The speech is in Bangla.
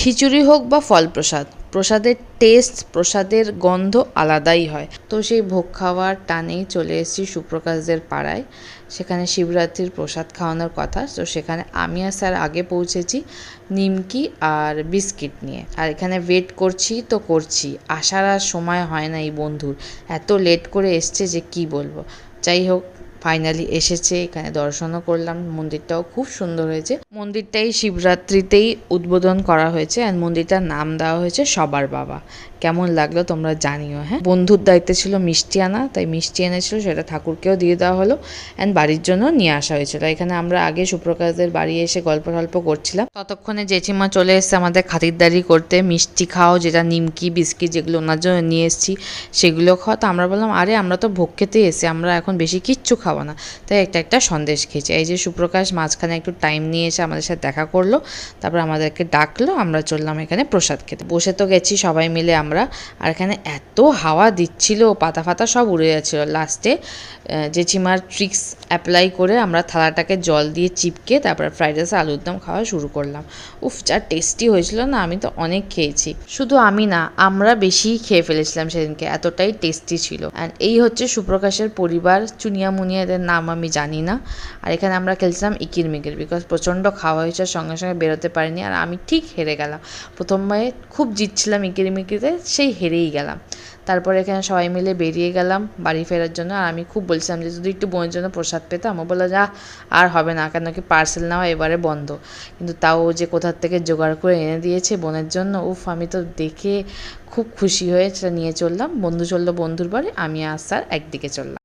খিচুড়ি হোক বা ফল প্রসাদ, প্রসাদের টেস্ট, প্রসাদের গন্ধ আলাদাই হয়। তো সেই ভোগ খাওয়ার টানেই চলে এসেছি সুপ্রকাশদের পাড়ায়। সেখানে শিবরাত্রির প্রসাদ খাওয়ানোর কথা। তো সেখানে আমি আর স্যার আগে পৌঁছেছি নিমকি আর বিস্কিট নিয়ে। আর এখানে ওয়েট করছি তো করছি, আসার আর সময় হয় না এই বন্ধুর, এত লেট করে এসছে যে কি বলবো। যাই হোক, ফাইনালি এসেছে, এখানে দর্শনও করলাম, মন্দিরটাও খুব সুন্দর হয়েছে। মন্দিরটাই শিবরাত্রিতেই উদ্বোধন করা হয়েছে অ্যান্ড মন্দিরটার নাম দেওয়া হয়েছে সবার বাবা। কেমন লাগলো তোমরা জানিও। হ্যাঁ, বন্ধুর দায়িত্বে ছিল মিষ্টি আনা, তাই মিষ্টি এনেছিল, সেটা ঠাকুরকেও দিয়ে দেওয়া হলো অ্যান্ড বাড়ির জন্য নিয়ে আসা হয়েছিল। এখানে আমরা আগে সুপ্রকাশদের বাড়ি এসে গল্প করছিলাম, ততক্ষণে জেঠিমা চলে এসছে আমাদের খাতিরদারি করতে। মিষ্টি খাও, যেটা নিমকি বিস্কিট যেগুলো ওনার জন্য নিয়ে এসেছি সেগুলো খাও। তো আমরা বললাম আরে আমরা তো ভোগ খেতে এসে, আমরা এখন বেশি কিচ্ছু খাবো না, তাই একটা সন্দেশ খেয়েছি। এই যে সুপ্রকাশ মাঝখানে একটু টাইম নিয়ে এসে আমাদের সাথে দেখা করলো, তারপর আমাদেরকে ডাকলো, আমরা চললাম এখানে প্রসাদ খেতে। বসে তো গেছি সবাই মিলে আমরা, আর এখানে এত হাওয়া দিচ্ছিল, পাতা ফাতা সব উড়ে যাচ্ছিলো। লাস্টে জেঠিমার ট্রিক্স অ্যাপ্লাই করে আমরা থালাটাকে জল দিয়ে চিপকে তারপর ফ্রাইড রাইস আলুর দম খাওয়া শুরু করলাম। উফ, যা টেস্টি হয়েছিল না, আমি তো অনেক খেয়েছি। শুধু আমি না, আমরা বেশিই খেয়ে ফেলেছিলাম সেদিনকে, এতটাই টেস্টি ছিল। অ্যান্ড এই হচ্ছে সুপ্রকাশের পরিবার, চুনিয়া মুনিয়া এদের নাম আমি জানি না। আর এখানে আমরা খেলছিলাম ইকির মিকির, বিকজ প্রচণ্ড খাওয়া হয়েছে, সঙ্গে সঙ্গে বেরোতে পারিনি। আর আমি ঠিক হেরে গেলাম, প্রথমবারে খুব জিতছিলাম ইকির মিকিতে, সেই হেরেই গেলাম। তারপরে এখানে সবাই মিলে বেরিয়ে গেলাম বাড়ি ফেরার জন্য। আর আমি খুব বলছিলাম যে যদি একটু বোনের জন্য প্রসাদ পেতাম, ও বললো যা আর হবে না, কেন কি পার্সেল নেওয়া এবারে বন্ধ। কিন্তু তাও ও যে কোথার থেকে জোগাড় করে এনে দিয়েছে বোনের জন্য, উফ, আমি তো দেখে খুব খুশি হয়ে সেটা নিয়ে চললাম। বন্ধু চললো বন্ধুর বাড়ি, আমি আর স্যার একদিকে চললাম।